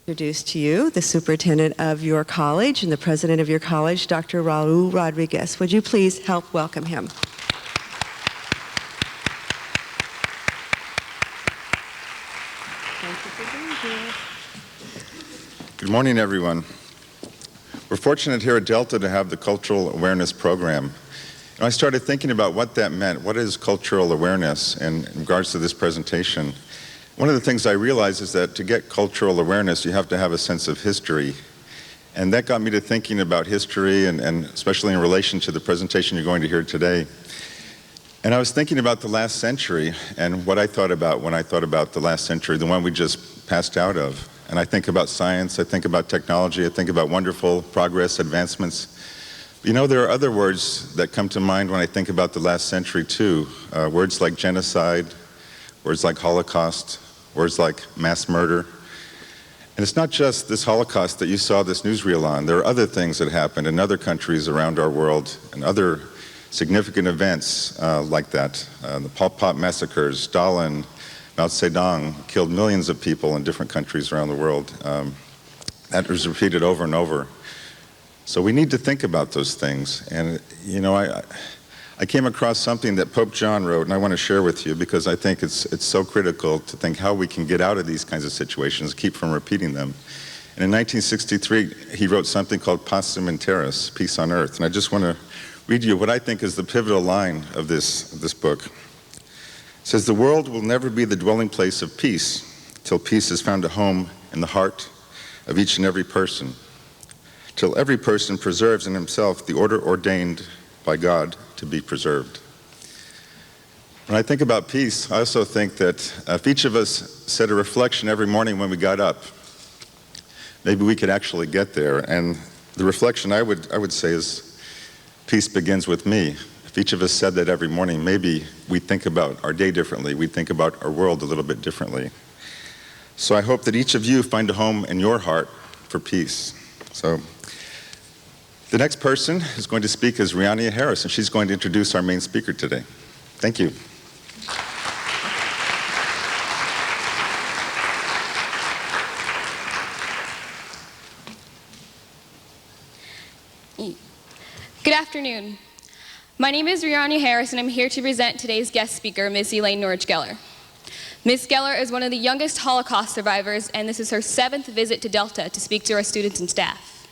Introduce to you the superintendent of your college and the president of your college, Dr. Raul Rodriguez. Would you please help welcome him? Thank you for being here. Good morning, everyone. We're fortunate here at Delta to have the Cultural Awareness Program. And I started thinking about what that meant. What is cultural awareness in regards to this presentation? One of the things I realized is that to get cultural awareness, you have to have a sense of history. And that got me to thinking about history, and especially in relation to the presentation you're going to hear today. And I was thinking about the last century and what I thought about when I thought about the last century, the one we just passed out of. And I think about science, I think about technology, I think about wonderful progress, advancements. You know, there are other words that come to mind when I think about the last century too. Words like genocide, words like Holocaust, words like mass murder. And it's not just this Holocaust that you saw this newsreel on. There are other things that happened in other countries around our world and other significant events like that. The Pol Pot massacres, Stalin, Mao Zedong killed millions of people in different countries around the world. That was repeated over and over. So we need to think about those things. And, you know, I came across something that Pope John wrote, and I want to share with you because I think it's so critical to think how we can get out of these kinds of situations, keep from repeating them. And in 1963, he wrote something called Pacem in Terris, Peace on Earth. And I just want to read you what I think is the pivotal line of this book. It says, "The world will never be the dwelling place of peace till peace has found a home in the heart of each and every person, till every person preserves in himself the order ordained by God to be preserved." When I think about peace, I also think that if each of us said a reflection every morning when we got up, maybe we could actually get there. And the reflection I would say is, peace begins with me. If each of us said that every morning, maybe we'd think about our day differently. We'd think about our world a little bit differently. So I hope that each of you find a home in your heart for peace. So the next person who's going to speak is Riania Harris, and she's going to introduce our main speaker today. Thank you. Good afternoon. My name is Riania Harris, and I'm here to present today's guest speaker, Ms. Elane Norych Geller. Ms. Geller is one of the youngest Holocaust survivors, and this is her 7th visit to Delta to speak to our students and staff.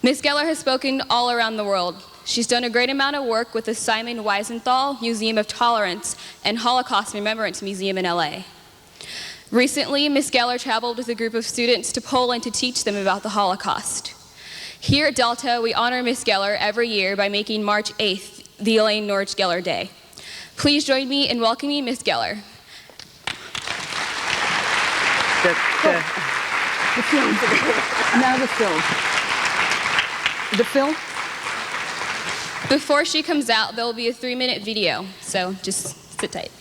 Ms. Geller has spoken all around the world. She's done a great amount of work with the Simon Wiesenthal Museum of Tolerance and Holocaust Remembrance Museum in LA. Recently, Ms. Geller traveled with a group of students to Poland to teach them about the Holocaust. Here at Delta, we honor Ms. Geller every year by making March 8th the Elane Norych Geller Day. Please join me in welcoming Ms. Geller. The film. Now the film. The film? Before she comes out, there will be a 3-minute video, so just sit tight.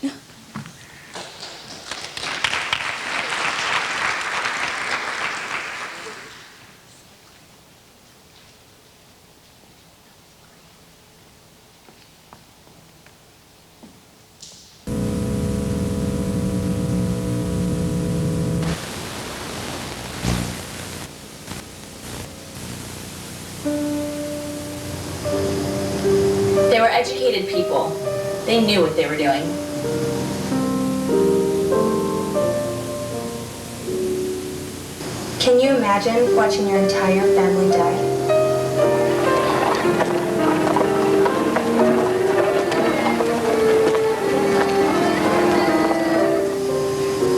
They were educated people. They knew what they were doing. Can you imagine watching your entire family die?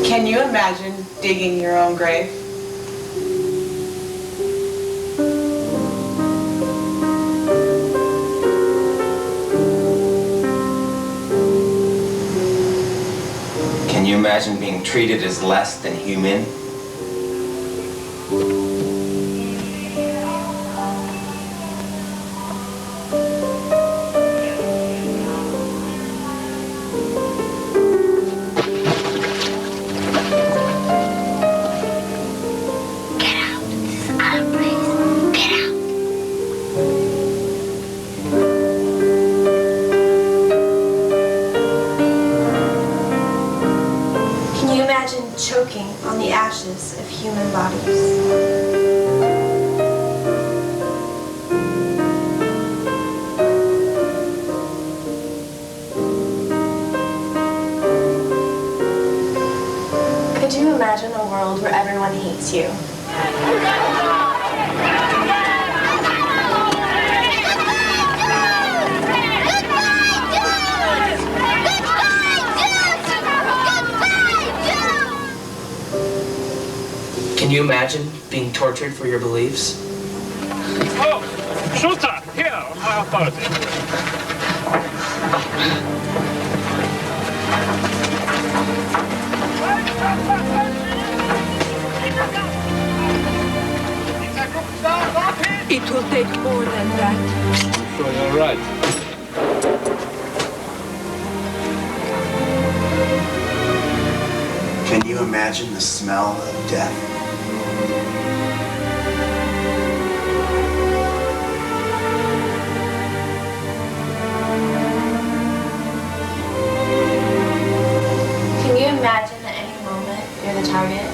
Can you imagine digging your own grave? Can you imagine being treated as less than human? Choking on the ash human bodies. Could you imagine a world where everyone hates you? Can you imagine being tortured for your beliefs? Oh, shooter, here on my authority. It will take more than that. I'm sure you're right. Can you imagine the smell of death? Can you imagine at any moment you're the target?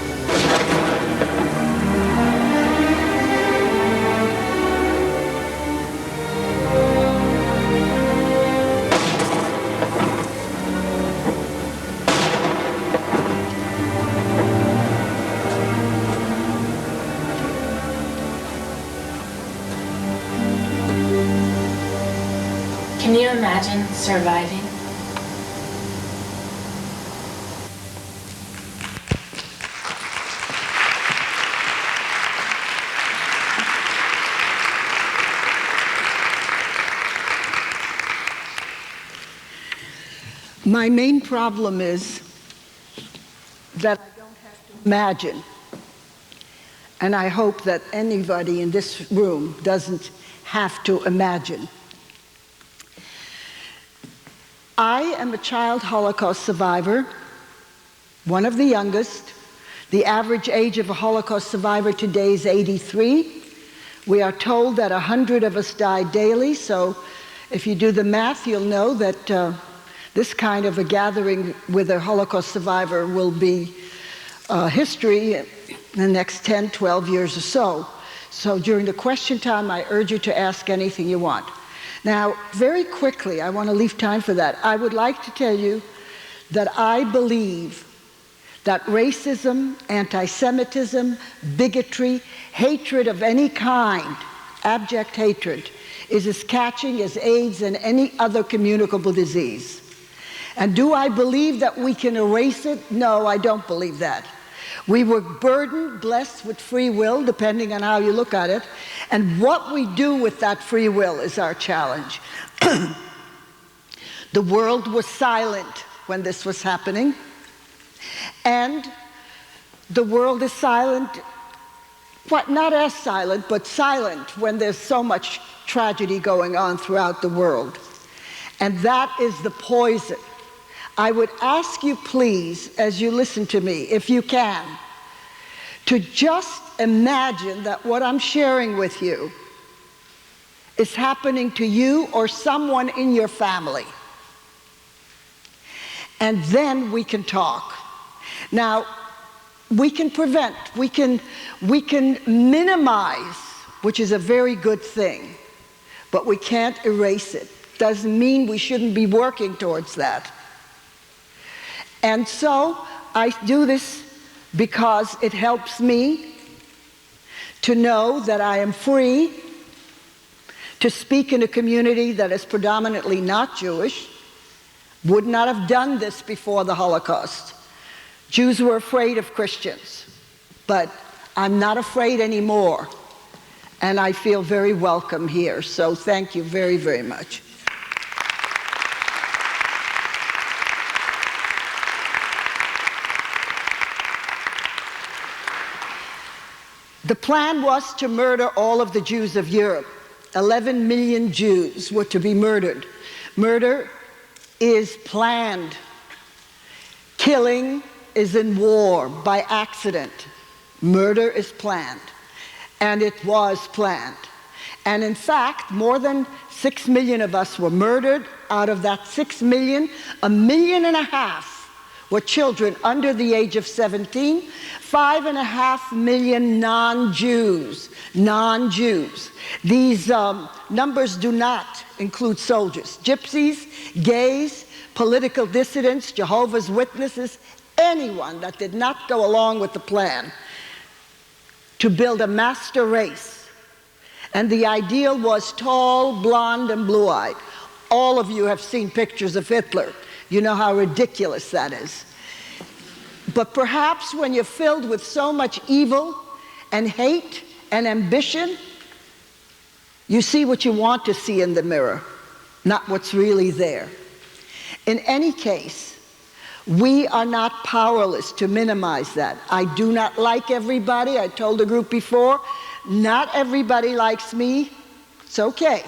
Can you imagine surviving? My main problem is that I don't have to imagine. And I hope that anybody in this room doesn't have to imagine. I am a child Holocaust survivor, one of the youngest. The average age of a Holocaust survivor today is 83. We are told that 100 of us die daily, so if you do the math, you'll know that this kind of a gathering with a Holocaust survivor will be history in the next 10, 12 years or so. So during the question time, I urge you to ask anything you want. Now, very quickly, I want to leave time for that. I would like to tell you that I believe that racism, anti-Semitism, bigotry, hatred of any kind, abject hatred, is as catching as AIDS and any other communicable disease. And do I believe that we can erase it? No, I don't believe that. We were burdened, blessed with free will, depending on how you look at it, and what we do with that free will is our challenge. The world was silent when this was happening, and the world is silent, not as silent, but silent when there's so much tragedy going on throughout the world. And that is the poison. I would ask you, please, as you listen to me, if you can, to just imagine that what I'm sharing with you is happening to you or someone in your family. And then we can talk. Now, we can prevent, we can minimize, which is a very good thing, but we can't erase it. Doesn't mean we shouldn't be working towards that. And so I do this because it helps me to know that I am free to speak in a community that is predominantly not Jewish. Would not have done this before the Holocaust. Jews were afraid of Christians, but I'm not afraid anymore, and I feel very welcome here. So thank you very, very much. The plan was to murder all of the Jews of Europe. 11 million Jews were to be murdered. Murder is planned. Killing is in war by accident. Murder is planned. And it was planned. And in fact, more than 6 million of us were murdered. Out of that 6 million, 1.5 million were children under the age of 17, 5.5 million non-Jews. Non-Jews. These numbers do not include soldiers. Gypsies, gays, political dissidents, Jehovah's Witnesses, anyone that did not go along with the plan to build a master race. And the ideal was tall, blonde, and blue-eyed. All of you have seen pictures of Hitler. You know how ridiculous that is. But perhaps when you're filled with so much evil and hate and ambition, you see what you want to see in the mirror, not what's really there. In any case, we are not powerless to minimize that. I do not like everybody. I told the group before, not everybody likes me. It's okay.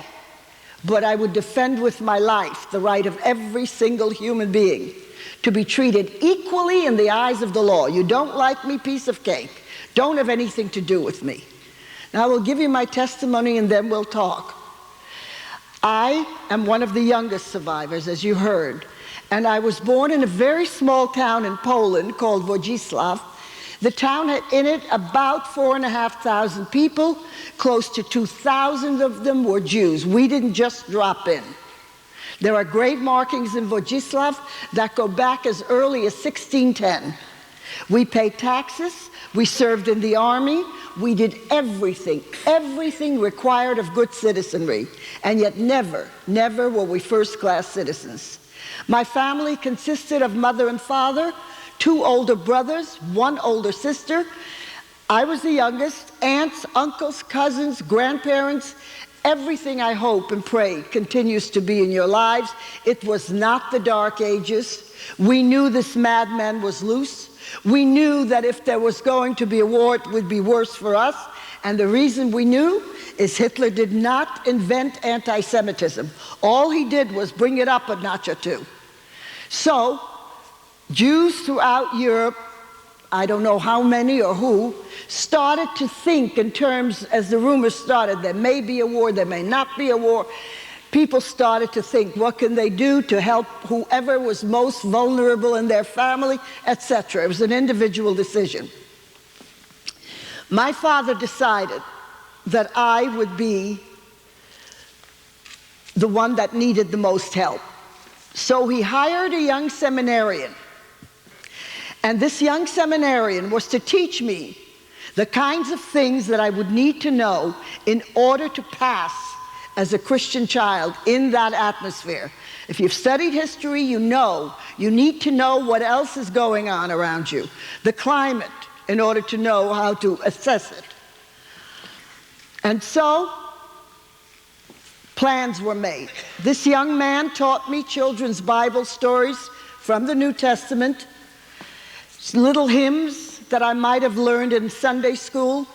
But I would defend with my life the right of every single human being to be treated equally in the eyes of the law. You don't like me, piece of cake. Don't have anything to do with me. Now I will give you my testimony and then we'll talk. I am one of the youngest survivors, as you heard, and I was born in a very small town in Poland called Wodzisław. The town had in it about 4,500 people. Close to 2,000 of them were Jews. We didn't just drop in. There are grave markings in Wodzisław that go back as early as 1610. We paid taxes, we served in the army, we did everything required of good citizenry, and yet never were we first-class citizens. My family consisted of mother and father, 2 older brothers, 1 older sister. I was the youngest. Aunts, uncles, cousins, grandparents, everything I hope and pray continues to be in your lives. It was not the Dark Ages. We knew this madman was loose. We knew that if there was going to be a war, it would be worse for us. And the reason we knew is Hitler did not invent anti-Semitism. All he did was bring it up a notch or two. So, Jews throughout Europe, I don't know how many or who, started to think in terms, as the rumors started, there may be a war, there may not be a war. People started to think, what can they do to help whoever was most vulnerable in their family, etc. It was an individual decision. My father decided that I would be the one that needed the most help. So he hired a young seminarian. And this young seminarian was to teach me the kinds of things that I would need to know in order to pass as a Christian child in that atmosphere. If you've studied history, you know you need to know what else is going on around you, the climate, in order to know how to assess it. And so, plans were made. This young man taught me children's Bible stories from the New Testament, little hymns that I might have learned in Sunday school.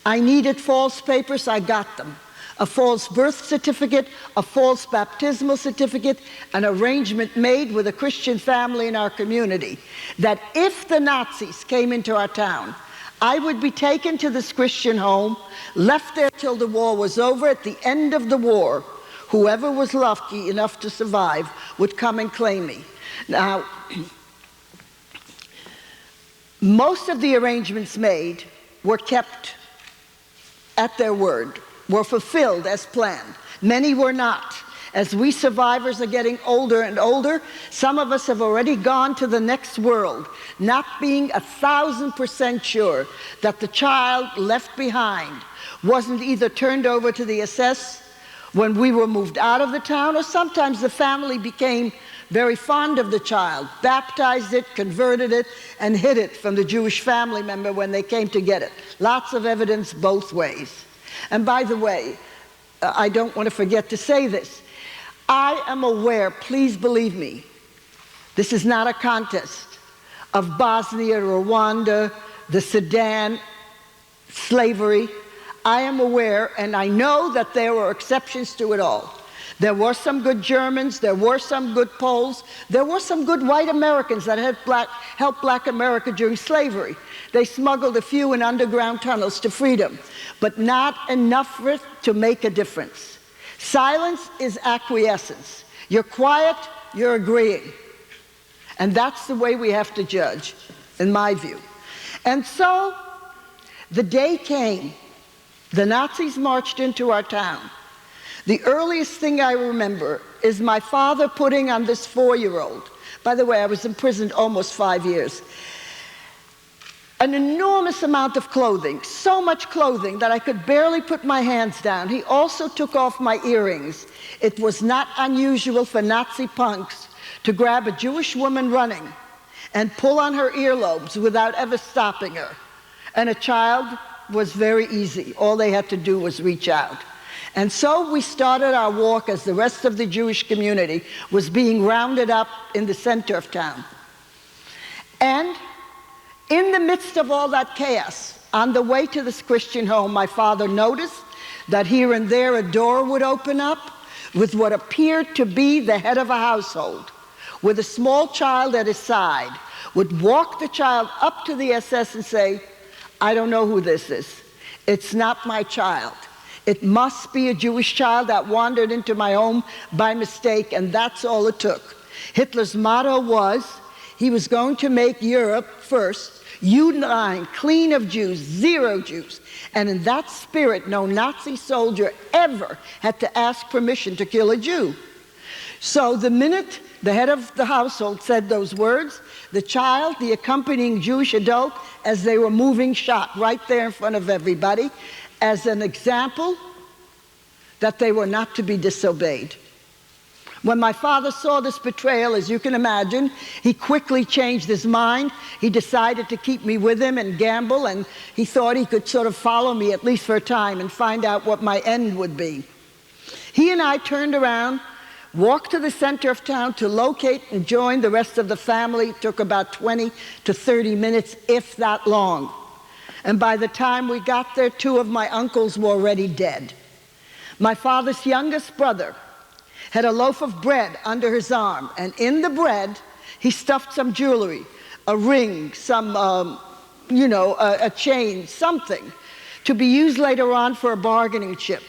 I needed false papers, I got them. A false birth certificate, a false baptismal certificate, an arrangement made with a Christian family in our community that if the Nazis came into our town, I would be taken to this Christian home, left there till the war was over. At the end of the war, whoever was lucky enough to survive would come and claim me. Now, most of the arrangements made were kept at their word, were fulfilled as planned. Many were not. As we survivors are getting older and older, some of us have already gone to the next world, not being 1,000% sure that the child left behind wasn't either turned over to the SS when we were moved out of the town, or sometimes the family became very fond of the child, baptized it, converted it, and hid it from the Jewish family member when they came to get it. Lots of evidence both ways. And by the way, I don't want to forget to say this. I am aware, please believe me, this is not a contest, of Bosnia, Rwanda, the Sudan, slavery. I am aware, and I know that there were exceptions to it all. There were some good Germans, there were some good Poles, there were some good white Americans that helped black America during slavery. They smuggled a few in underground tunnels to freedom, but not enough for it to make a difference. Silence is acquiescence. You're quiet, you're agreeing. And that's the way we have to judge, in my view. And so the day came. The Nazis marched into our town. The earliest thing I remember is my father putting on this 4-year-old. By the way, I was imprisoned almost 5 years. An enormous amount of clothing, so much clothing that I could barely put my hands down. He also took off my earrings. It was not unusual for Nazi punks to grab a Jewish woman running and pull on her earlobes without ever stopping her. And a child was very easy. All they had to do was reach out. And so we started our walk as the rest of the Jewish community was being rounded up in the center of town. And in the midst of all that chaos, on the way to this Christian home, my father noticed that here and there a door would open up with what appeared to be the head of a household, with a small child at his side, would walk the child up to the SS and say, "I don't know who this is. It's not my child. It must be a Jewish child that wandered into my home by mistake," and that's all it took. Hitler's motto was he was going to make Europe first, unite, clean of Jews, zero Jews. And in that spirit, no Nazi soldier ever had to ask permission to kill a Jew. So the minute the head of the household said those words, the child, the accompanying Jewish adult, as they were moving, shot right there in front of everybody as an example that they were not to be disobeyed. When my father saw this betrayal, as you can imagine, he quickly changed his mind. He decided to keep me with him and gamble, and he thought he could sort of follow me, at least for a time, and find out what my end would be. He and I turned around, walked to the center of town to locate and join the rest of the family. It took about 20 to 30 minutes, if that long. And by the time we got there, 2 of my uncles were already dead. My father's youngest brother had a loaf of bread under his arm, and in the bread, he stuffed some jewelry, a ring, some, a chain, something, to be used later on for a bargaining chip,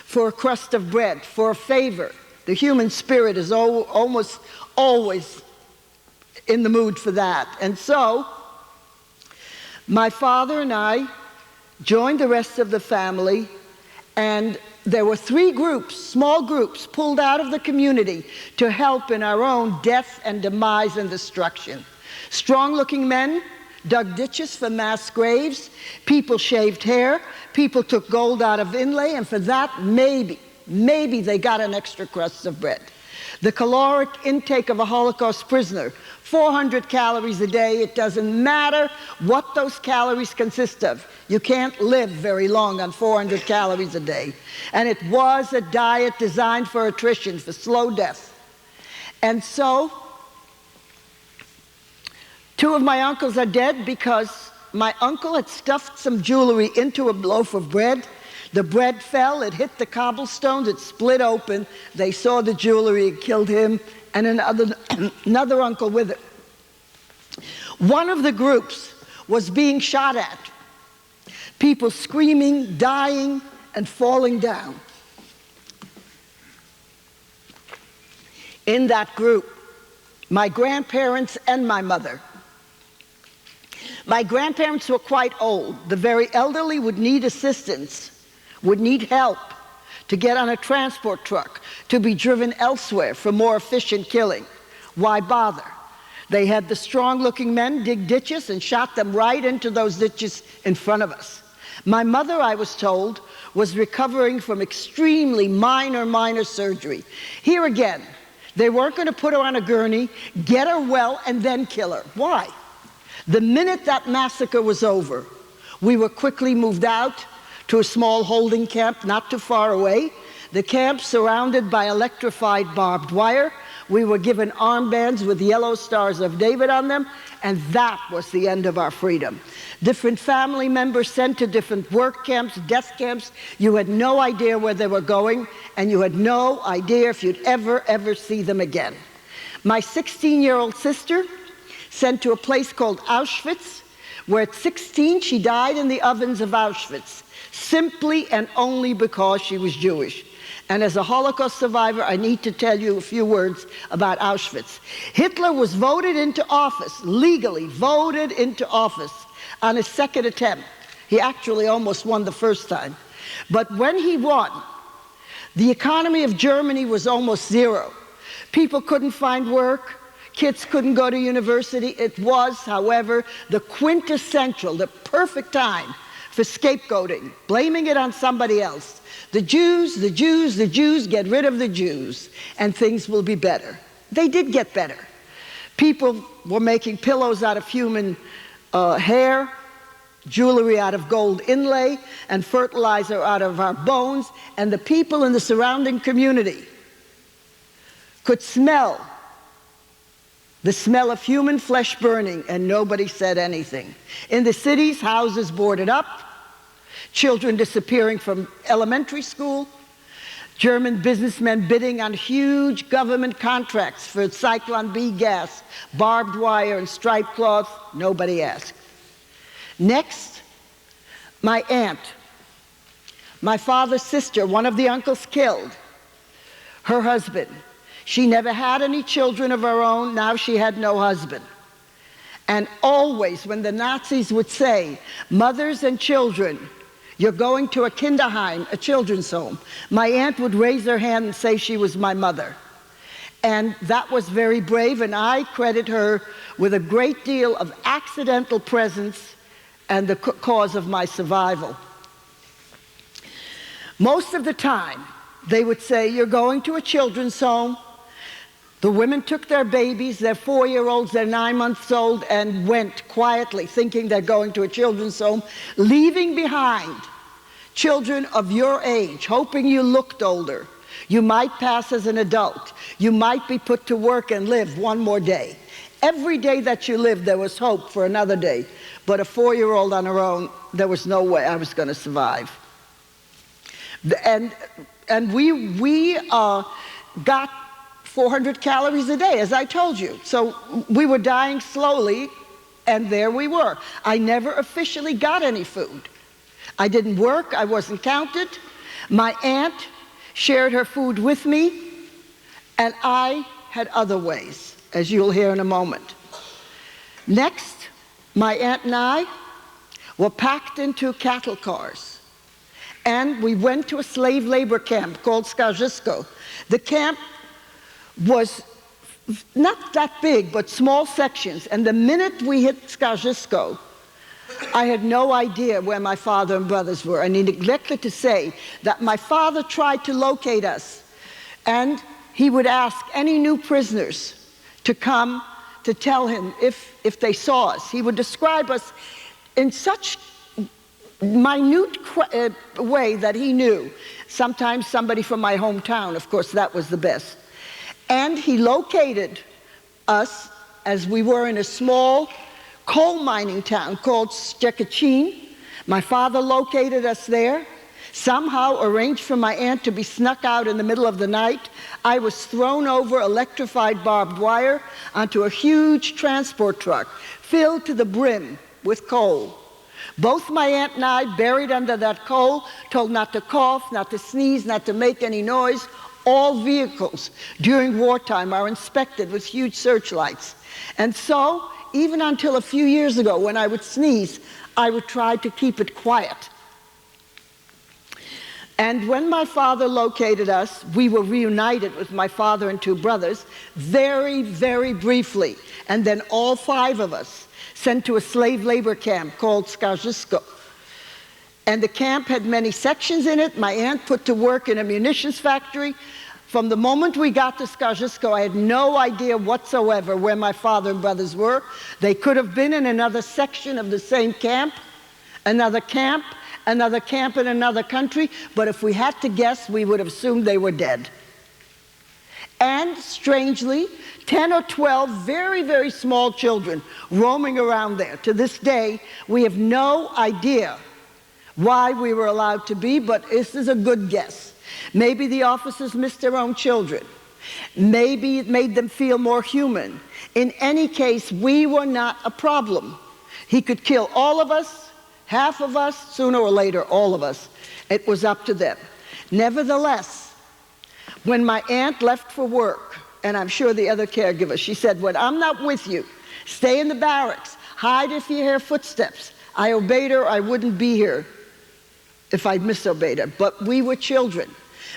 for a crust of bread, for a favor. The human spirit is almost always in the mood for that. And so, my father and I joined the rest of the family, and there were 3 groups, small groups, pulled out of the community to help in our own death and demise and destruction. Strong-looking men dug ditches for mass graves. People shaved hair. People took gold out of inlay, and for that, maybe they got an extra crust of bread. The caloric intake of a Holocaust prisoner, 400 calories a day. It doesn't matter what those calories consist of. You can't live very long on 400 calories a day. And it was a diet designed for attrition, for slow death. And so, 2 of my uncles are dead because my uncle had stuffed some jewelry into a loaf of bread. The bread fell, it hit the cobblestones, it split open. They saw the jewelry, it killed him, and another uncle with it. One of the groups was being shot at. People screaming, dying, and falling down. In that group, my grandparents and my mother. My grandparents were quite old. The very elderly would need assistance, would need help to get on a transport truck, to be driven elsewhere for more efficient killing. Why bother? They had the strong-looking men dig ditches and shot them right into those ditches in front of us. My mother, I was told, was recovering from extremely minor surgery. Here again, they weren't going to put her on a gurney, get her well, and then kill her. Why? The minute that massacre was over, we were quickly moved out to a small holding camp not too far away. The camp surrounded by electrified barbed wire. We were given armbands with yellow stars of David on them, and that was the end of our freedom. Different family members sent to different work camps, death camps. You had no idea where they were going, and you had no idea if you'd ever see them again. My 16-year-old sister, sent to a place called Auschwitz, where at 16 she died in the ovens of Auschwitz, simply and only because she was Jewish. And as a Holocaust survivor, I need to tell you a few words about Auschwitz. Hitler was voted into office, legally voted into office, on his second attempt. He actually almost won the first time. But when he won, the economy of Germany was almost zero. People couldn't find work. Kids couldn't go to university. It was, however, the quintessential, the perfect time for scapegoating, blaming it on somebody else. The Jews, the Jews, the Jews, get rid of the Jews, and things will be better. They did get better. People were making pillows out of human hair, jewelry out of gold inlay, and fertilizer out of our bones, and the people in the surrounding community could smell the smell of human flesh burning, and nobody said anything. In the cities, houses boarded up, children disappearing from elementary school, German businessmen bidding on huge government contracts for Zyklon B gas, barbed wire, and striped cloth. Nobody asked. Next, my aunt, my father's sister, one of the uncles killed, her husband. She never had any children of her own. Now she had no husband. And always when the Nazis would say, mothers and children, you're going to a Kinderheim, a children's home, my aunt would raise her hand and say she was my mother. And that was very brave, and I credit her with a great deal of accidental presence and the cause of my survival. Most of the time, they would say, you're going to a children's home. The women took their babies, their 4-year-olds, their 9 months old, and went quietly, thinking they're going to a children's home, leaving behind children of your age, hoping you looked older. You might pass as an adult. You might be put to work and live one more day. Every day that you lived, there was hope for another day. But a 4-year-old on her own, there was no way I was going to survive. And we got 400 calories a day, as I told you. So we were dying slowly, and there we were. I never officially got any food. I didn't work. I wasn't counted. My aunt shared her food with me, and I had other ways, as you'll hear in a moment. Next, my aunt and I were packed into cattle cars, and we went to a slave labor camp called Skarżysko. The camp was not that big, but small sections, and the minute we hit Skarżysko, I had no idea where my father and brothers were, and he neglected to say that my father tried to locate us, and he would ask any new prisoners to come to tell him if they saw us. He would describe us in such minute way that he knew. Sometimes somebody from my hometown, of course, that was the best. And he located us, as we were in a small coal mining town called Szczekocin. My father located us there, somehow arranged for my aunt to be snuck out in the middle of the night. I was thrown over electrified barbed wire onto a huge transport truck filled to the brim with coal. Both my aunt and I, buried under that coal, told not to cough, not to sneeze, not to make any noise. All vehicles during wartime are inspected with huge searchlights. And so, even until a few years ago, when I would sneeze, I would try to keep it quiet. And when my father located us, we were reunited with my father and 2 brothers, very, very briefly. And then all 5 of us sent to a slave labor camp called Skarżysko. And the camp had many sections in it. My aunt put to work in a munitions factory. From the moment we got to Skarżysko, I had no idea whatsoever where my father and brothers were. They could have been in another section of the same camp, another camp in another country, but if we had to guess, we would have assumed they were dead. And strangely, 10 or 12 very, very small children roaming around there. To this day, we have no idea why we were allowed to be, but this is a good guess. Maybe the officers missed their own children. Maybe it made them feel more human. In any case, we were not a problem. He could kill all of us, half of us, sooner or later, all of us. It was up to them. Nevertheless, When my aunt left for work, and I'm sure the other caregivers, she said, when I'm not with you, stay in the barracks, hide if you hear footsteps. I obeyed her, I wouldn't be here if I'd misobeyed her. But we were children.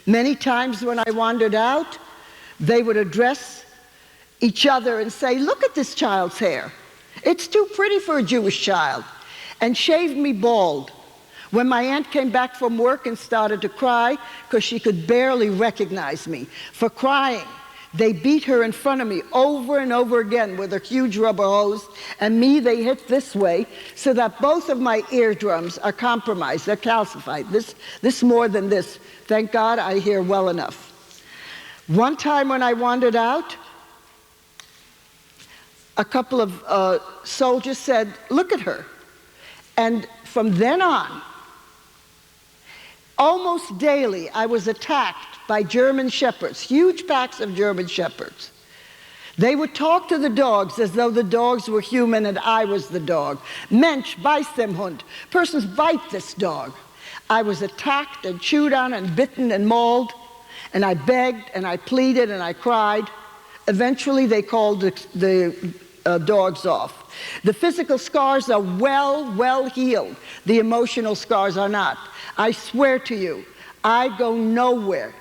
Many times when I wandered out, they would address each other and say, look at this child's hair. It's too pretty for a Jewish child. And shaved me bald. When my aunt came back from work and started to cry because she could barely recognize me for crying, they beat her in front of me over and over again with a huge rubber hose, and me they hit this way so that both of my eardrums are compromised, they're calcified. This more than this. Thank God I hear well enough. One time when I wandered out, a couple of soldiers said, look at her. And from then on, almost daily, I was attacked by German shepherds, huge packs of German shepherds. They would talk to the dogs as though the dogs were human and I was the dog. Mensch, beißt dem Hund. Persons bite this dog. I was attacked and chewed on and bitten and mauled, and I begged and I pleaded and I cried. Eventually, they called the dogs off. The physical scars are well healed. The emotional scars are not. I swear to you, I go nowhere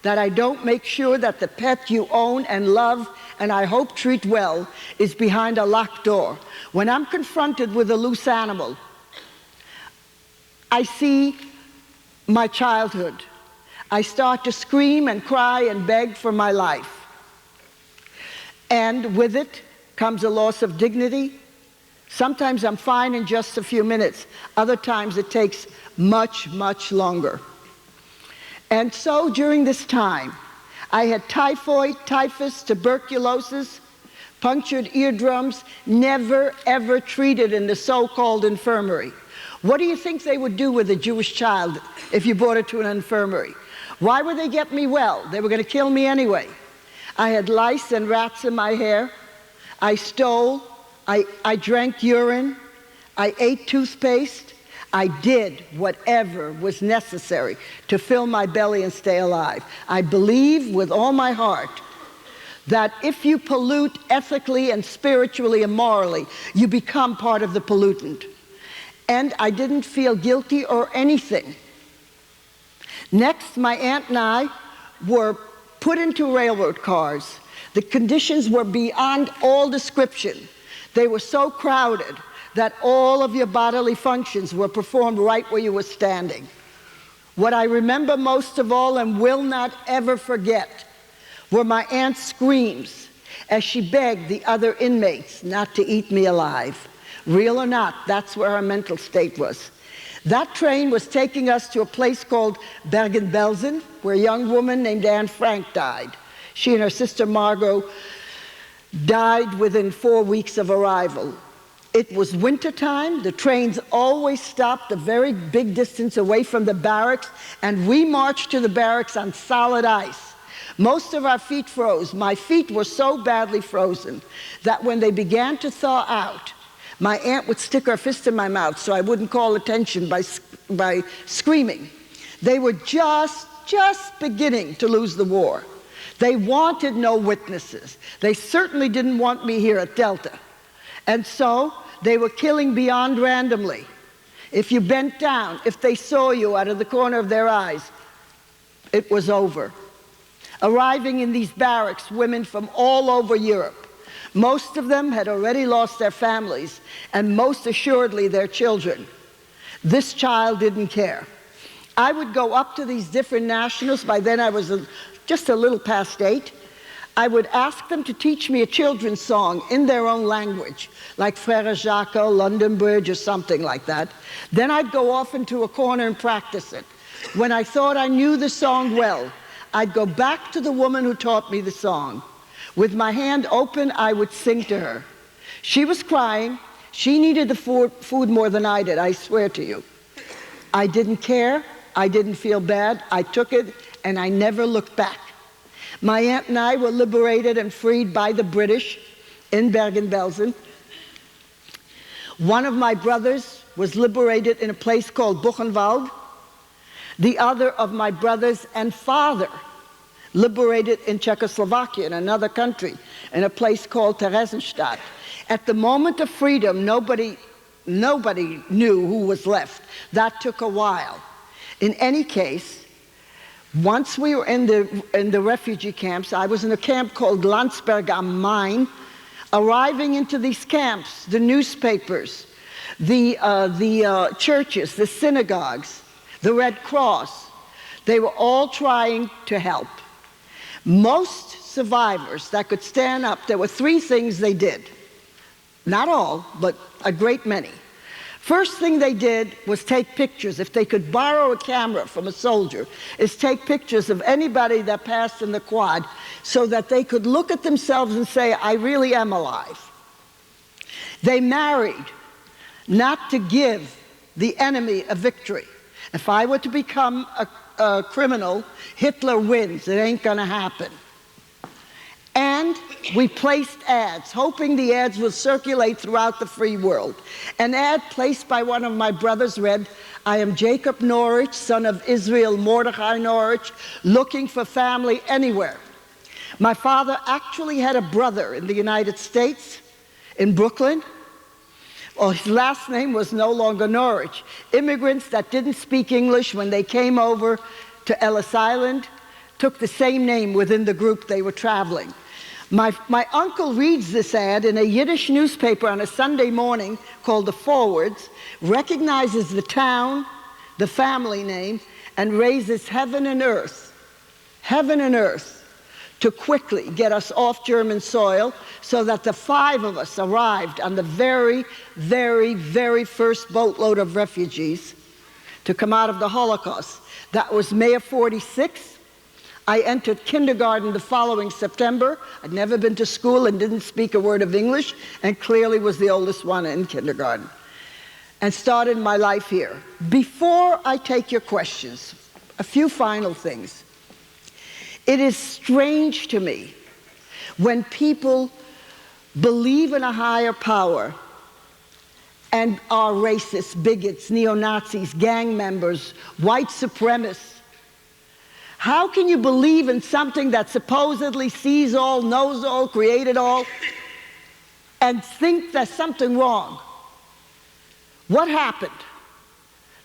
that I don't make sure that the pet you own and love and I hope treat well is behind a locked door. When I'm confronted with a loose animal, I see my childhood. I start to scream and cry and beg for my life. And with it comes a loss of dignity. Sometimes I'm fine in just a few minutes. Other times it takes much longer. And so during this time, I had typhoid, typhus, tuberculosis, punctured eardrums, never ever treated in the so-called infirmary. What do you think they would do with a Jewish child if you brought it to an infirmary? Why would they get me well? They were going to kill me anyway. I had lice and rats in my hair. I stole. I drank urine. I ate toothpaste. I did whatever was necessary to fill my belly and stay alive. I believe with all my heart that if you pollute ethically and spiritually and morally, you become part of the pollutant. And I didn't feel guilty or anything. Next, my aunt and I were put into railroad cars. The conditions were beyond all description. They were so crowded that all of your bodily functions were performed right where you were standing. What I remember most of all and will not ever forget were my aunt's screams as she begged the other inmates not to eat me alive. Real or not, that's where her mental state was. That train was taking us to a place called Bergen-Belsen, where a young woman named Anne Frank died. She and her sister Margot died within 4 weeks of arrival. It was wintertime. The trains always stopped a very big distance away from the barracks, and we marched to the barracks on solid ice. Most of our feet froze. My feet were so badly frozen that when they began to thaw out, my aunt would stick her fist in my mouth so I wouldn't call attention by screaming. They were just beginning to lose the war. They wanted no witnesses. They certainly didn't want me here at Delta. And so they were killing beyond randomly. If you bent down, if they saw you out of the corner of their eyes, it was over. Arriving in these barracks, women from all over Europe. Most of them had already lost their families, and most assuredly their children. This child didn't care. I would go up to these different nationals. By then I was just a little past 8. I would ask them to teach me a children's song in their own language, like Frère Jacques, London Bridge, or something like that. Then I'd go off into a corner and practice it. When I thought I knew the song well, I'd go back to the woman who taught me the song. With my hand open, I would sing to her. She was crying. She needed the food more than I did, I swear to you. I didn't care. I didn't feel bad. I took it, and I never looked back. My aunt and I were liberated and freed by the British in Bergen-Belsen. One of my brothers was liberated in a place called Buchenwald. The other of my brothers and father, liberated in Czechoslovakia, in another country, in a place called Theresienstadt. At the moment of freedom, nobody knew who was left. That took a while. In any case, once we were in the refugee camps, I was in a camp called Landsberg am Main. Arriving into these camps, the newspapers, the churches, the synagogues, the Red Cross, they were all trying to help. Most survivors that could stand up, there were three things they did. Not all, but a great many. First thing they did was take pictures. If they could borrow a camera from a soldier, is take pictures of anybody that passed in the quad so that they could look at themselves and say, I really am alive. They married not to give the enemy a victory. If I were to become a criminal, Hitler wins. It ain't gonna happen. And we placed ads, hoping the ads would circulate throughout the free world. An ad placed by one of my brothers read, I am Jacob Norych, son of Israel Mordechai Norych, looking for family anywhere. My father actually had a brother in the United States, in Brooklyn. Well, his last name was no longer Norych. Immigrants that didn't speak English, when they came over to Ellis Island, took the same name within the group they were traveling. My uncle reads this ad in a Yiddish newspaper on a Sunday morning called The Forwards, recognizes the town, the family name, and raises heaven and earth, to quickly get us off German soil so that the five of us arrived on the very, very, very first boatload of refugees to come out of the Holocaust. That was May of '46. I entered kindergarten the following September. I'd never been to school and didn't speak a word of English, and clearly was the oldest one in kindergarten, and started my life here. Before I take your questions, a few final things. It is strange to me when people believe in a higher power and are racists, bigots, neo-Nazis, gang members, white supremacists. How can you believe in something that supposedly sees all, knows all, created all, and think there's something wrong? What happened?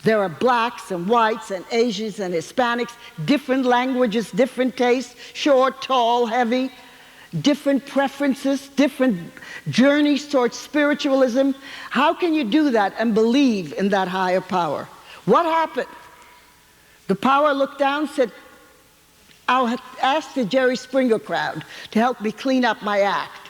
There are blacks and whites and Asians and Hispanics, different languages, different tastes, short, tall, heavy, different preferences, different journeys towards spiritualism. How can you do that and believe in that higher power? What happened? The power looked down and said, I'll ask the Jerry Springer crowd to help me clean up my act.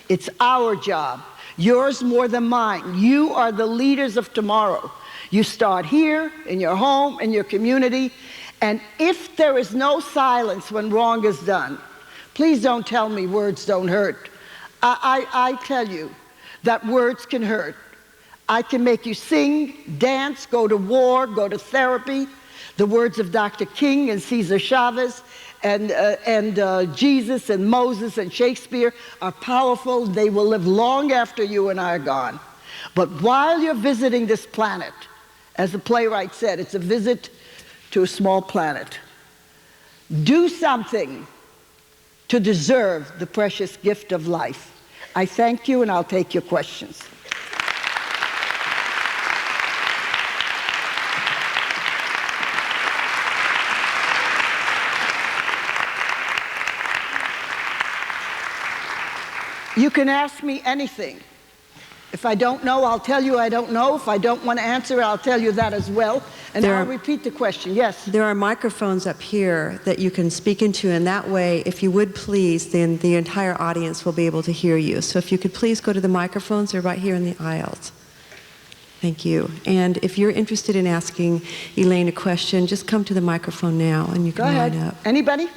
It's our job, yours more than mine. You are the leaders of tomorrow. You start here, in your home, in your community, and if there is no silence when wrong is done, please don't tell me words don't hurt. I tell you that words can hurt. I can make you sing, dance, go to war, go to therapy. The words of Dr. King and Cesar Chavez and Jesus and Moses and Shakespeare are powerful. They will live long after you and I are gone. But while you're visiting this planet, as the playwright said, it's a visit to a small planet. Do something to deserve the precious gift of life. I thank you, and I'll take your questions. You can ask me anything. If I don't know, I'll tell you I don't know. If I don't want to answer, I'll tell you that as well. And I'll repeat the question. Yes? There are microphones up here that you can speak into, and that way, if you would please, then the entire audience will be able to hear you. So if you could please go to the microphones, they're right here in the aisles. Thank you. And if you're interested in asking Elane a question, just come to the microphone now, and you can line up. Anybody?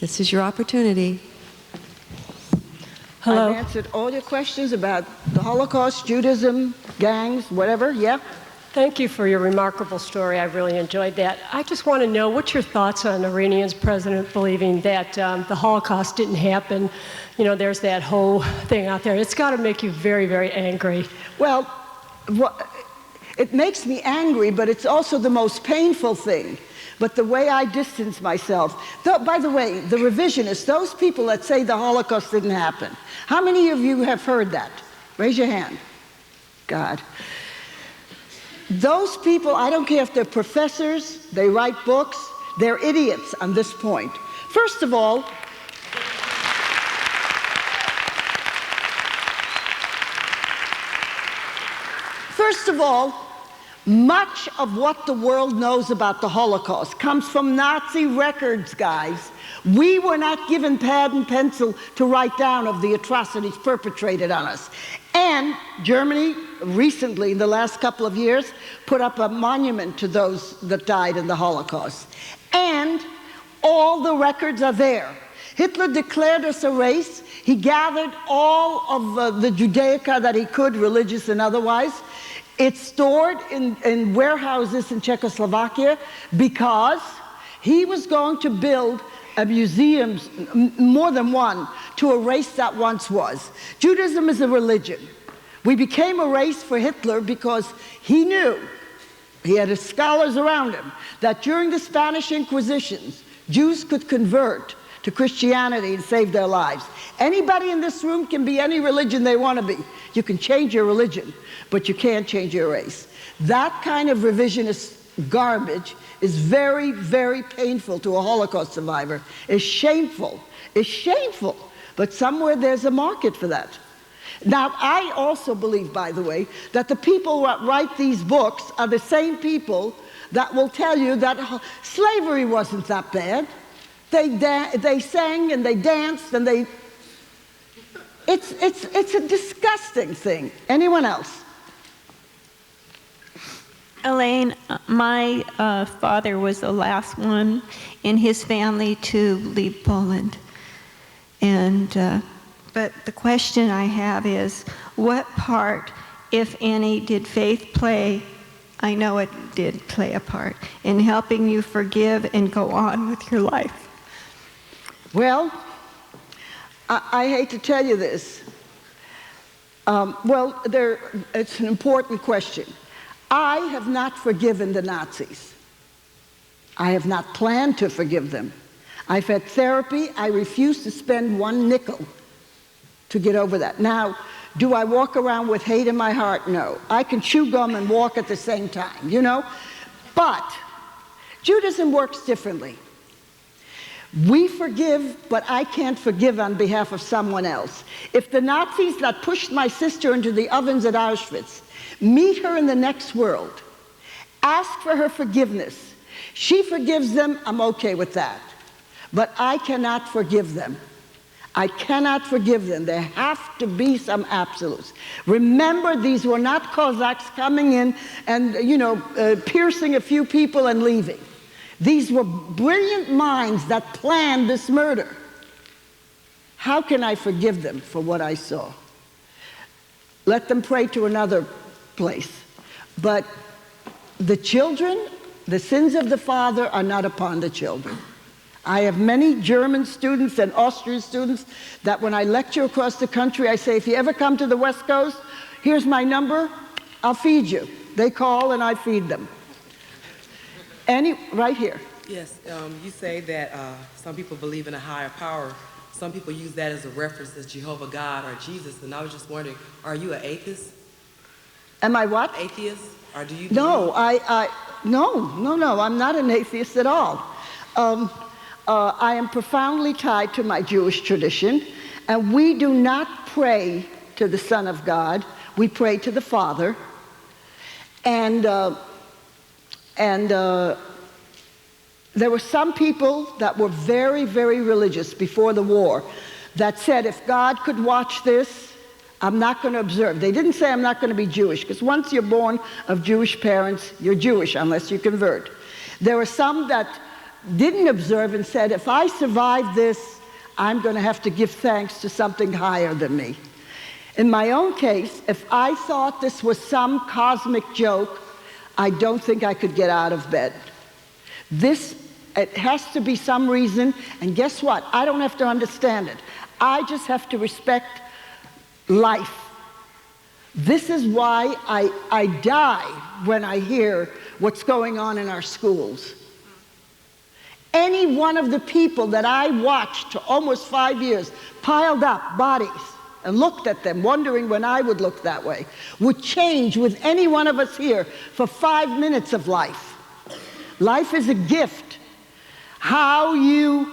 This is your opportunity. Hello. I've answered all your questions about the Holocaust, Judaism, gangs, whatever. Yeah? Thank you for your remarkable story. I really enjoyed that. I just want to know, what's your thoughts on Iranian's president believing that the Holocaust didn't happen? You know, there's that whole thing out there. It's got to make you very, very angry. Well, It makes me angry, but it's also the most painful thing. But the way I distance myself, by the way, the revisionists, those people that say the Holocaust didn't happen, how many of you have heard that? Raise your hand. God. Those people, I don't care if they're professors, they write books, they're idiots on this point. First of all, much of what the world knows about the Holocaust comes from Nazi records, guys. We were not given pad and pencil to write down of the atrocities perpetrated on us. And Germany, recently, in the last couple of years, put up a monument to those that died in the Holocaust. And all the records are there. Hitler declared us a race. He gathered all of the Judaica that he could, religious and otherwise. It's stored in warehouses in Czechoslovakia because he was going to build a museum, more than one, to a race that once was. Judaism is a religion. We became a race for Hitler because he knew, he had his scholars around him, that during the Spanish Inquisitions, Jews could convert to Christianity and save their lives. Anybody in this room can be any religion they want to be. You can change your religion, but you can't change your race. That kind of revisionist garbage is very, very painful to a Holocaust survivor. It's shameful. It's shameful. But somewhere there's a market for that. Now, I also believe, by the way, that the people that write these books are the same people that will tell you that slavery wasn't that bad. They sang and they danced and they... It's a disgusting thing. Anyone else? Elane, my father was the last one in his family to leave Poland. And, but the question I have is, what part, if any, did faith play, I know it did play a part, in helping you forgive and go on with your life? Well, I hate to tell you this. It's an important question. I have not forgiven the Nazis. I have not planned to forgive them. I've had therapy. I refuse to spend one nickel to get over that. Now, do I walk around with hate in my heart? No. I can chew gum and walk at the same time, you know? But Judaism works differently. We forgive, but I can't forgive on behalf of someone else. If the Nazis that pushed my sister into the ovens at Auschwitz meet her in the next world, ask for her forgiveness, she forgives them, I'm okay with that. But I cannot forgive them. I cannot forgive them. There have to be some absolutes. Remember, these were not Cossacks coming in and, piercing a few people and leaving. These were brilliant minds that planned this murder. How can I forgive them for what I saw? Let them pray to another place. But the children, the sins of the father are not upon the children. I have many German students and Austrian students that when I lecture across the country, I say, if you ever come to the West Coast, here's my number, I'll feed you. They call and I feed them. Right here. Yes, you say that some people believe in a higher power. Some people use that as a reference as Jehovah God or Jesus, and I was just wondering, are you an atheist? Am I what? Atheist? Or do you No, no, I'm not an atheist at all. I am profoundly tied to my Jewish tradition, and we do not pray to the Son of God. We pray to the Father. And there were some people that were very, very religious before the war that said, if God could watch this, I'm not going to observe. They didn't say I'm not going to be Jewish, because once you're born of Jewish parents, you're Jewish unless you convert. There were some that didn't observe and said, if I survive this, I'm going to have to give thanks to something higher than me. In my own case, if I thought this was some cosmic joke, I don't think I could get out of bed. It has to be some reason, and guess what? I don't have to understand it. I just have to respect life. This is why I die when I hear what's going on in our schools. Any one of the people that I watched for almost 5 years, piled up bodies, and looked at them, wondering when I would look that way, would change with any one of us here for 5 minutes of life. Life is a gift. How you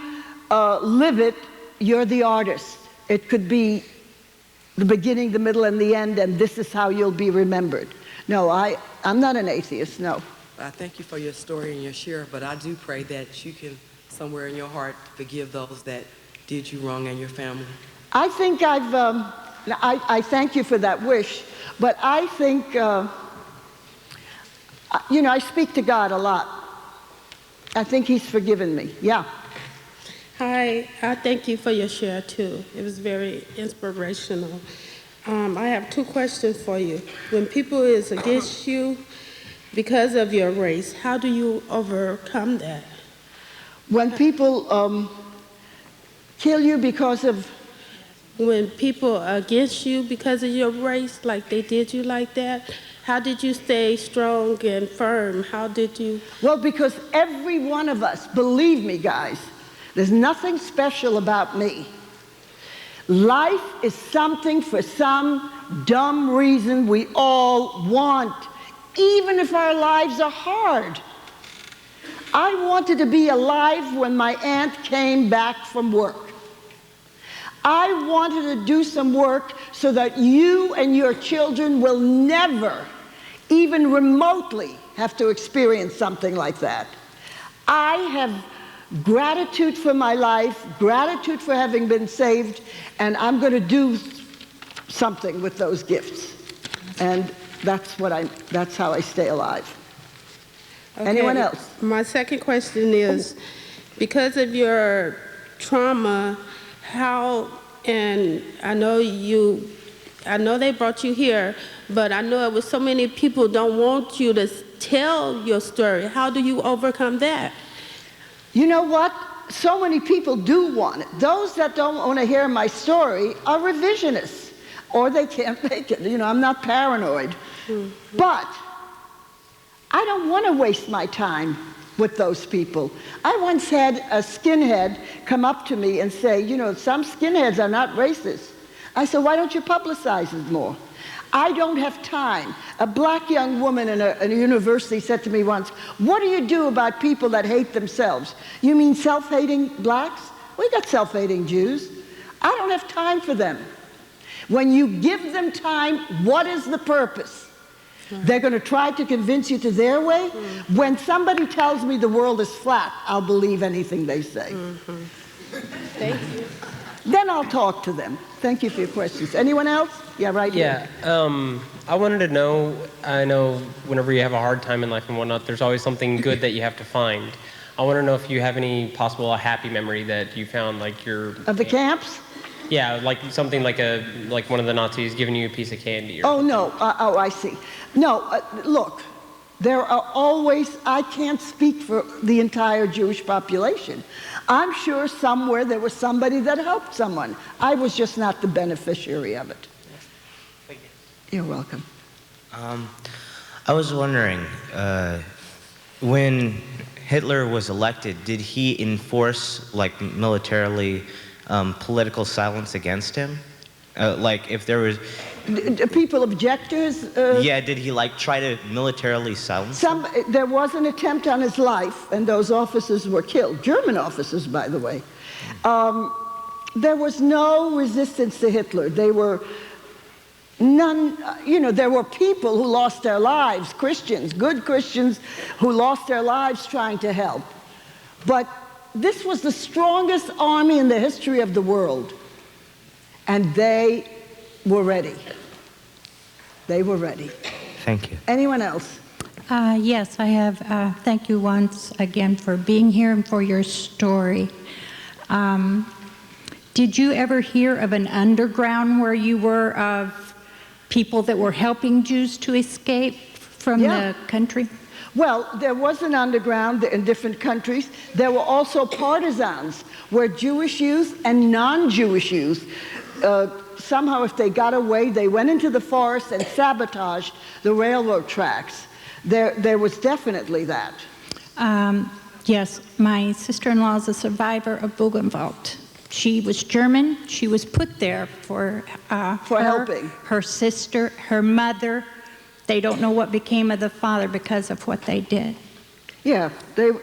live it, you're the artist. It could be the beginning, the middle, and the end, and this is how you'll be remembered. No, I'm not an atheist, no. I thank you for your story and your share, but I do pray that you can, somewhere in your heart, forgive those that did you wrong and your family. I think I thank you for that wish, but I think, you know, I speak to God a lot. I think He's forgiven me, yeah. Hi, I thank you for your share too. It was very inspirational. I have 2 questions for you. When people is against you because of your race, how do you overcome that? When people kill you because of... When people are against you because of your race, like they did you like that, how did you stay strong and firm? How did you... Well, because every one of us, believe me, guys, there's nothing special about me. Life is something for some dumb reason we all want, even if our lives are hard. I wanted to be alive when my aunt came back from work. I wanted to do some work so that you and your children will never, even remotely, have to experience something like that. I have gratitude for my life, gratitude for having been saved, and I'm going to do something with those gifts. And that's how I stay alive. Okay. Anyone else? My second question is, because of your trauma, how, and I know they brought you here, but I know it was so many people don't want you to tell your story. How do you overcome that? You know what? So many people do want it. Those that don't want to hear my story are revisionists, or they can't make it. You know, I'm not paranoid. Mm-hmm. But I don't want to waste my time with those people. I once had a skinhead come up to me and say, you know, some skinheads are not racist. I said, why don't you publicize it more? I don't have time. A black young woman in a university said to me once, what do you do about people that hate themselves? You mean self-hating blacks? We got self-hating Jews. I don't have time for them. When you give them time, what is the purpose? They're going to try to convince you to their way. When somebody tells me the world is flat, I'll believe anything they say. Thank you. Then I'll talk to them. Thank you for your questions. Anyone else? Yeah, right here. Yeah, I wanted to know, I know whenever you have a hard time in life and whatnot, there's always something good that you have to find. I want to know if you have any possible happy memory that you found, like your... Of the camps? Yeah, like something like one of the Nazis giving you a piece of candy. Or something. No. Oh, I see. No, look, there are always, I can't speak for the entire Jewish population. I'm sure somewhere there was somebody that helped someone. I was just not the beneficiary of it. Thank you. You're welcome. I was wondering, when Hitler was elected, did he enforce, like, militarily political silence against him? Like, if there was... People, objectors? Yeah, did he, like, try to militarily silence them? There was an attempt on his life, and those officers were killed. German officers, by the way. There was no resistance to Hitler. They were none, you know, there were people who lost their lives, Christians, good Christians, who lost their lives trying to help. But this was the strongest army in the history of the world, and they were ready. They were ready. Thank you. Anyone else? Yes, I have. Thank you once again for being here and for your story. Did you ever hear of an underground where you were of people that were helping Jews to escape from the country? Well, there was an underground in different countries. There were also partisans where Jewish youth and non-Jewish youth somehow if they got away, they went into the forest and sabotaged the railroad tracks. There was definitely that. Yes, my sister-in-law is a survivor of Buchenwald. She was German. She was put there for helping her sister, her mother. They don't know what became of the father because of what they did. Yeah,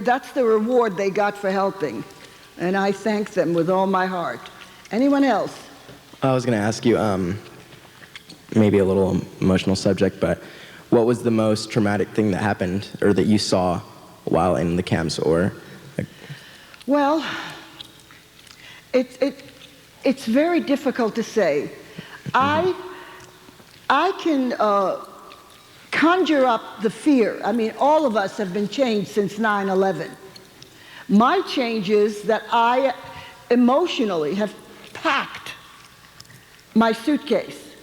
that's the reward they got for helping, and I thank them with all my heart. Anyone else? I was going to ask you, maybe a little emotional subject, but what was the most traumatic thing that happened or that you saw while in the camps? Or well, it's very difficult to say. I can conjure up the fear. I mean, all of us have been changed since 9/11. My change is that I emotionally have packed my suitcase,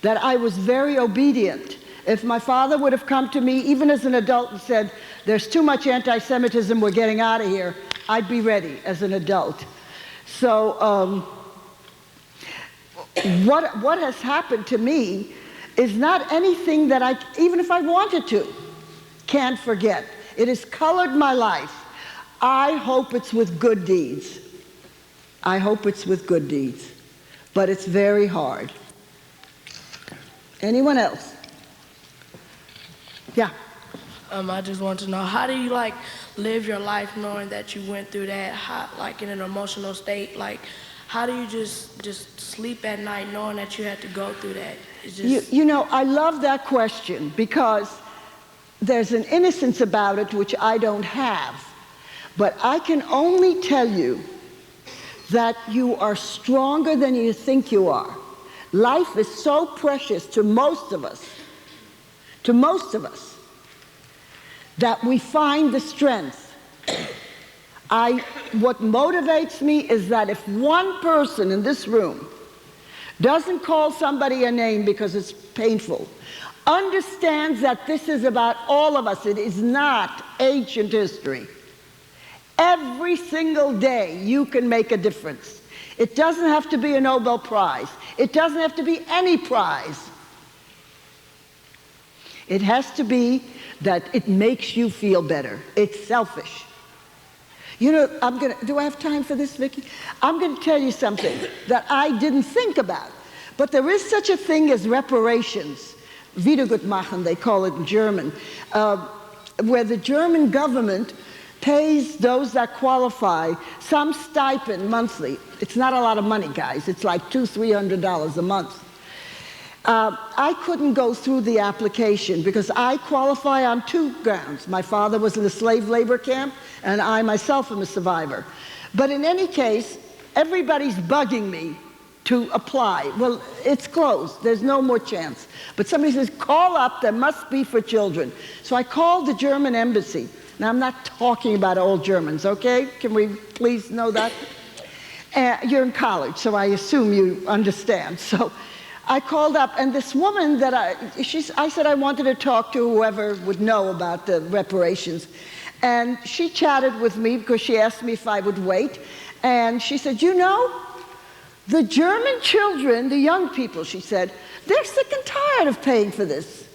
that I was very obedient. If my father would have come to me, even as an adult, and said, there's too much anti-Semitism, we're getting out of here, I'd be ready as an adult. So what has happened to me is not anything that I, even if I wanted to, can't forget. It has colored my life. I hope it's with good deeds. I hope it's with good deeds. But it's very hard. Anyone else? Yeah. I just want to know, how do you live your life knowing that you went through that, in an emotional state? How do you just sleep at night knowing that you had to go through that? It's just... You know, I love that question because there's an innocence about it which I don't have. But I can only tell you that you are stronger than you think you are. Life is so precious to most of us, that we find the strength. What motivates me is that if one person in this room doesn't call somebody a name because it's painful, understands that this is about all of us, it is not ancient history. Every single day you can make a difference. It doesn't have to be a Nobel Prize. It doesn't have to be any prize. It has to be that it makes you feel better. It's selfish. You know, do I have time for this, Vicki? I'm going to tell you something that I didn't think about. But there is such a thing as reparations. Wiedergutmachen, they call it in German, where the German government pays those that qualify some stipend monthly. It's not a lot of money, guys. It's like $200-300 a month. I couldn't go through the application because I qualify on 2 grounds. My father was in a slave labor camp, and I myself am a survivor. But in any case, everybody's bugging me to apply. Well, it's closed. There's no more chance. But somebody says, call up. There must be for children. So I called the German embassy. Now, I'm not talking about old Germans, okay? Can we please know that? You're in college, so I assume you understand. So I called up, and this woman that I said I wanted to talk to whoever would know about the reparations. And she chatted with me because she asked me if I would wait. And she said, you know, the German children, the young people, she said, they're sick and tired of paying for this.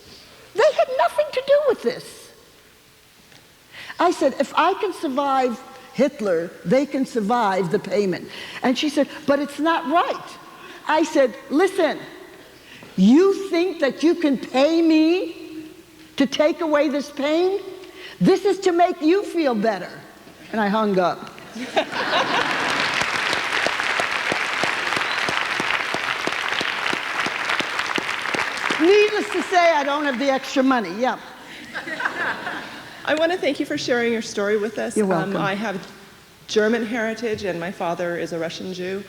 They had nothing to do with this. I said, if I can survive Hitler, they can survive the payment. And she said, but it's not right. I said, listen, you think that you can pay me to take away this pain? This is to make you feel better. And I hung up. Needless to say, I don't have the extra money. Yeah. I want to thank you for sharing your story with us. You're welcome. I have German heritage, and my father is a Russian Jew.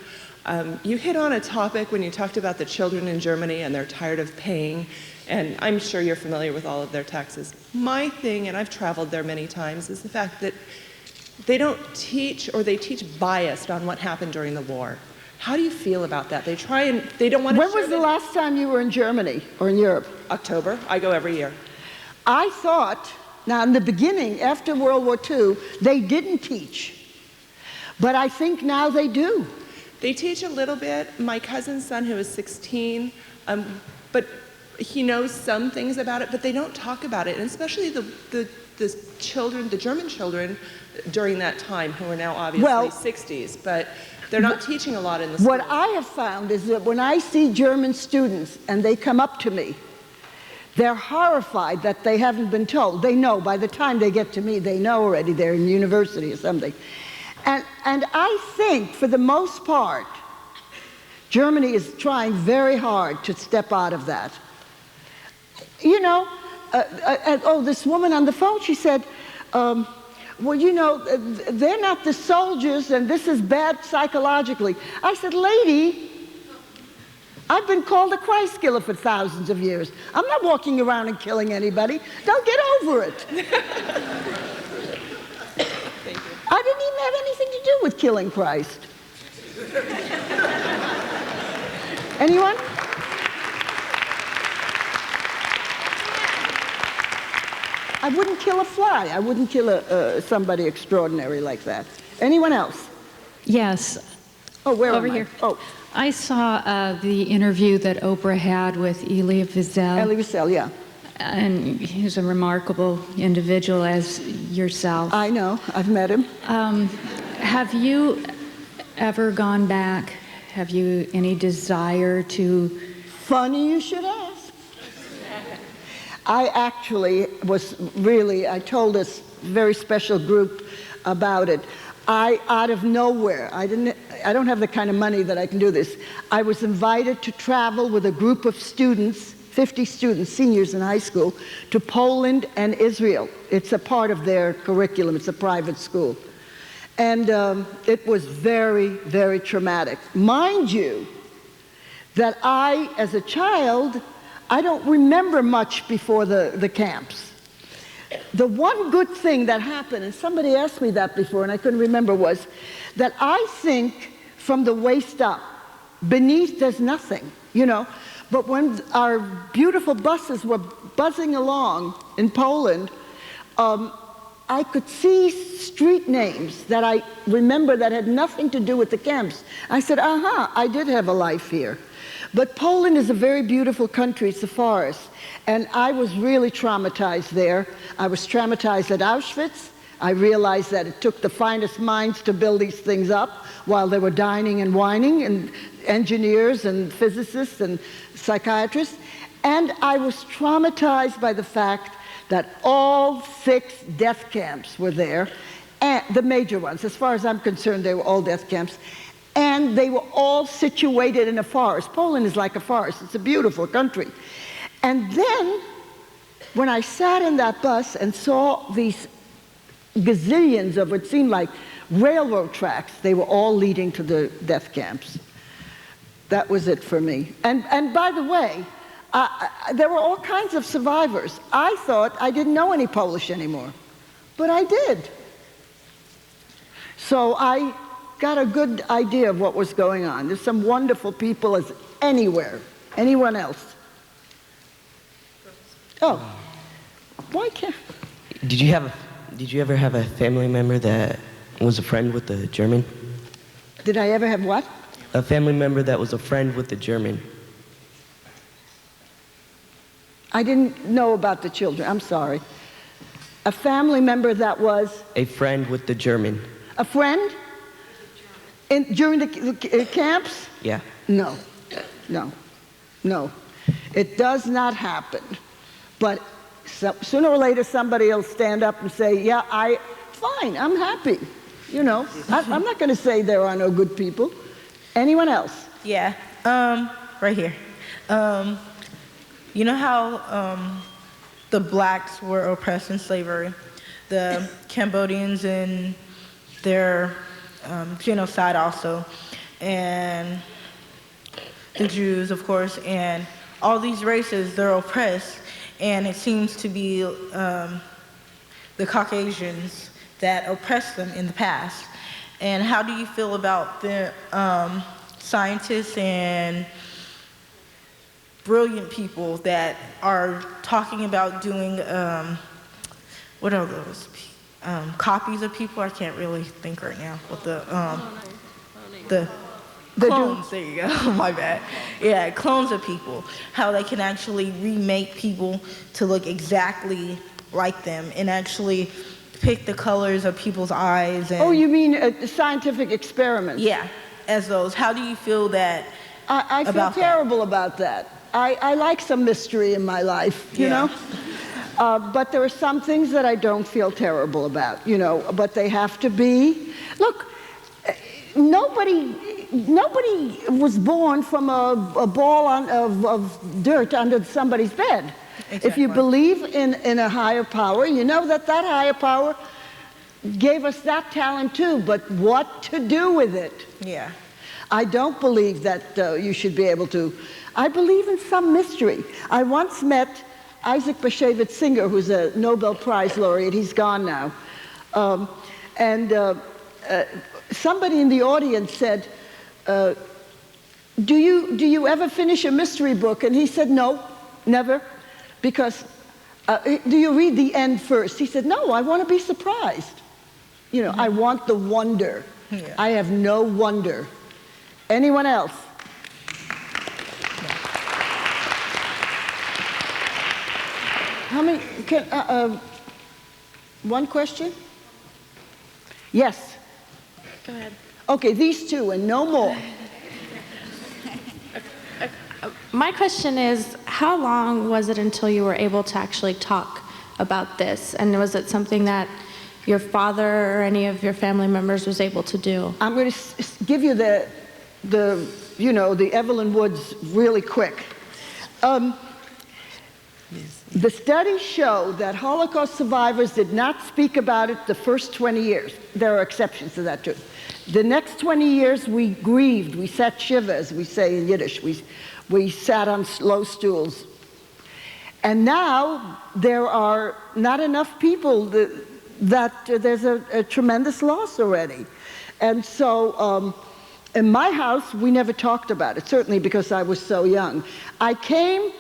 You hit on a topic when you talked about the children in Germany and they're tired of paying, and I'm sure you're familiar with all of their taxes. My thing, and I've traveled there many times, is the fact that they don't teach, or they teach biased on what happened during the war. How do you feel about that? They don't want to. When was the last time you were in Germany or in Europe? October. I go every year. I thought, now in the beginning, after World War II, they didn't teach. But I think now they do. They teach a little bit. My cousin's son, who is 16, but he knows some things about it, but they don't talk about it, and especially the children, the German children during that time, who are now obviously 60s, but they're not teaching a lot in the school. What I have found is that when I see German students and they come up to me, they're horrified that they haven't been told. They know, by the time they get to me, they know already, they're in university or something. And I think, for the most part, Germany is trying very hard to step out of that. You know, this woman on the phone, she said, well, you know, they're not the soldiers, and this is bad psychologically. I said, lady, I've been called a Christ killer for thousands of years. I'm not walking around and killing anybody. Don't get over it. I didn't even have anything to do with killing Christ. Anyone? I wouldn't kill a fly. I wouldn't kill somebody extraordinary like that. Anyone else? Yes. Oh, where over am I? here. Oh, I saw the interview that Oprah had with Elie Wiesel. Elie Wiesel, yeah. And he's a remarkable individual, as yourself. I know. I've met him. Have you ever gone back? Have you any desire to? Funny you should ask. I actually was really, I told this very special group about it. Out of nowhere, I don't have the kind of money that I can do this. I was invited to travel with a group of students, 50 students, seniors in high school, to Poland and Israel. It's a part of their curriculum. It's a private school. And it was very, very traumatic. Mind you, that I, as a child, I don't remember much before the camps. The one good thing that happened, and somebody asked me that before and I couldn't remember, was that I think from the waist up, beneath there's nothing, you know. But when our beautiful buses were buzzing along in Poland, I could see street names that I remember that had nothing to do with the camps. I said, I did have a life here. But Poland is a very beautiful country. It's a forest. And I was really traumatized there. I was traumatized at Auschwitz. I realized that it took the finest minds to build these things up while they were dining and whining, and engineers and physicists and psychiatrists. And I was traumatized by the fact that all 6 death camps were there, and the major ones. As far as I'm concerned, they were all death camps. And they were all situated in a forest. Poland is like a forest. It's a beautiful country. And then, when I sat in that bus and saw these gazillions of what seemed like railroad tracks, they were all leading to the death camps. That was it for me. And by the way, there were all kinds of survivors. I thought I didn't know any Polish anymore, but I did. So I got a good idea of what was going on. There's some wonderful people as anywhere. Anyone else? Oh, why can't? Did you ever have a family member that was a friend with the German? Did I ever have what? A family member that was a friend with the German. I didn't know about the children. I'm sorry. A family member that was? A friend with the German. A friend? During the camps? Yeah. No. It does not happen. But sooner or later, somebody will stand up and say, yeah, fine, I'm happy. You know, I'm not going to say there are no good people. Anyone else? Yeah, right here. You know how the blacks were oppressed in slavery? The Cambodians in their genocide also, and the Jews, of course, and all these races, they're oppressed, and it seems to be the Caucasians that oppressed them in the past. And how do you feel about the scientists and brilliant people that are talking about doing, what are those? Copies of people? I can't really think right now. But Clones, there you go. My bad. Yeah, clones of people. How they can actually remake people to look exactly like them and actually pick the colors of people's eyes. And, oh, you mean scientific experiments? Yeah, as those. How do you feel that? I feel terrible about that. I like some mystery in my life, you know? But there are some things that I don't feel terrible about, you know, but they have to be. Look, nobody was born from a ball of dirt under somebody's bed. Exactly. If you believe in a higher power, you know that higher power gave us that talent too, but what to do with it? Yeah. I don't believe that you should be able to. I believe in some mystery. I once met Isaac Bashevis Singer, who's a Nobel Prize laureate. He's gone now. Somebody in the audience said, do you ever finish a mystery book? And he said, no, never. Because, do you read the end first? He said, no, I want to be surprised. You know, I want the wonder. Yeah. I have no wonder. Anyone else? How many, one question? Yes. Go ahead. Okay, these two and no more. My question is, how long was it until you were able to actually talk about this? And was it something that your father or any of your family members was able to do? I'm going to give you the Evelyn Woods really quick. The studies show that Holocaust survivors did not speak about it the first 20 years. There are exceptions to that too. The next 20 years we grieved, we sat shiva, as we say in Yiddish. We sat on low stools. And now there are not enough people that there's a tremendous loss already. And so in my house, we never talked about it, certainly because I was so young. I came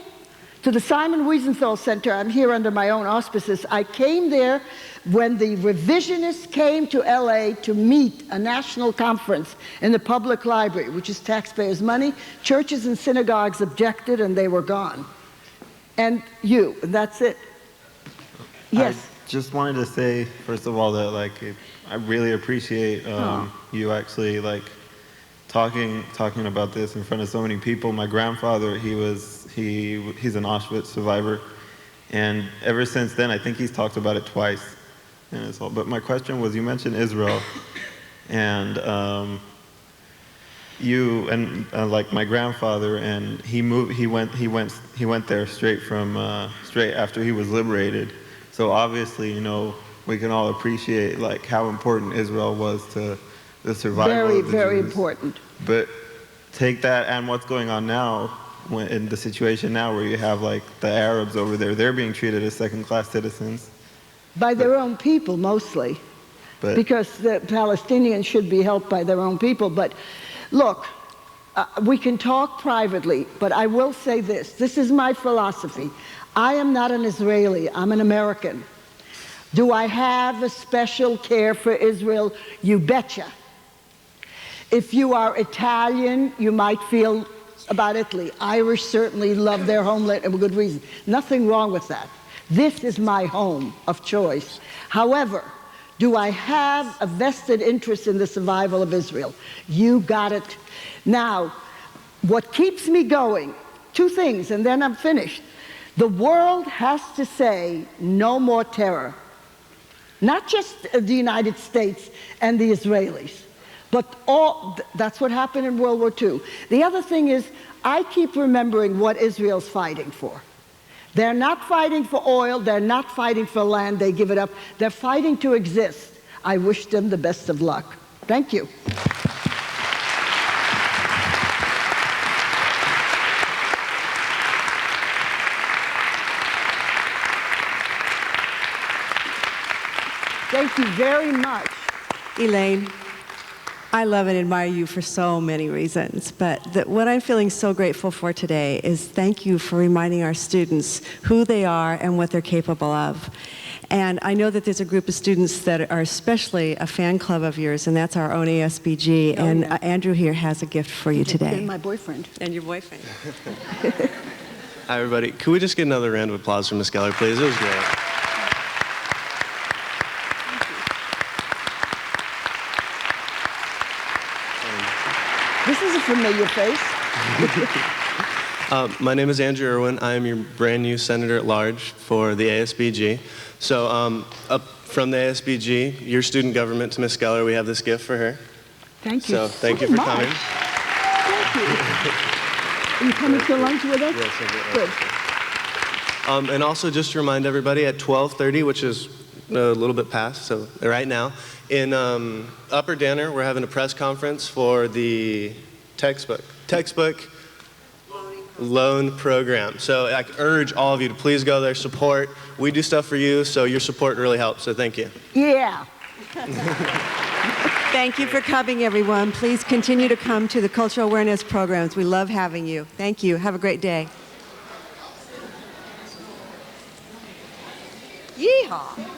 to the Simon Wiesenthal Center. I'm here under my own auspices. I came there when the revisionists came to LA to meet a national conference in the public library, which is taxpayers' money. Churches and synagogues objected and they were gone. And that's it. Yes. I just wanted to say, first of all, that I really appreciate you actually talking about this in front of so many people. My grandfather, he's an Auschwitz survivor, and ever since then, I think he's talked about it twice. But my question was, you mentioned Israel, and my grandfather, and he went there straight after he was liberated. So obviously, we can all appreciate how important Israel was to the survival of the very Jews. Important. But take that and what's going on now, in the situation now where you have the Arabs over there, they're being treated as second-class citizens. By their own people, mostly. Because the Palestinians should be helped by their own people. But look, we can talk privately, but I will say this. This is my philosophy. I am not an Israeli. I'm an American. Do I have a special care for Israel? You betcha. If you are Italian, you might feel about Italy. Irish certainly love their homeland and for good reason. Nothing wrong with that. This is my home of choice. However, do I have a vested interest in the survival of Israel? You got it. Now, what keeps me going, two things, and then I'm finished. The world has to say no more terror. Not just the United States and the Israelis, but that's what happened in World War II. The other thing is, I keep remembering what Israel's fighting for. They're not fighting for oil, they're not fighting for land, they give it up. They're fighting to exist. I wish them the best of luck. Thank you. Thank you very much. Elane, I love and admire you for so many reasons, but what I'm feeling so grateful for today is thank you for reminding our students who they are and what they're capable of. And I know that there's a group of students that are especially a fan club of yours, and that's our own ASBG. Oh, and yeah. Andrew here has a gift for you today. And my boyfriend. And your boyfriend. Hi, everybody. Could we just get another round of applause for Ms. Geller, please? It was great. This is a familiar face. My name is Andrew Irwin. I am your brand new Senator at Large for the ASBG. So up from the ASBG, your student government, to Ms. Geller, we have this gift for her. Thank you. So thank you so for much. coming. Thank you. Are you coming to lunch with us? Yes, Good. And also just to remind everybody, at 12:30, which is a little bit past, so right now, in Upper Danner, we're having a press conference for the textbook loan program. So I urge all of you to please go there, support. We do stuff for you, so your support really helps, so thank you. Yeah. Thank you for coming, everyone. Please continue to come to the cultural awareness programs. We love having you. Thank you. Have a great day. Yeehaw.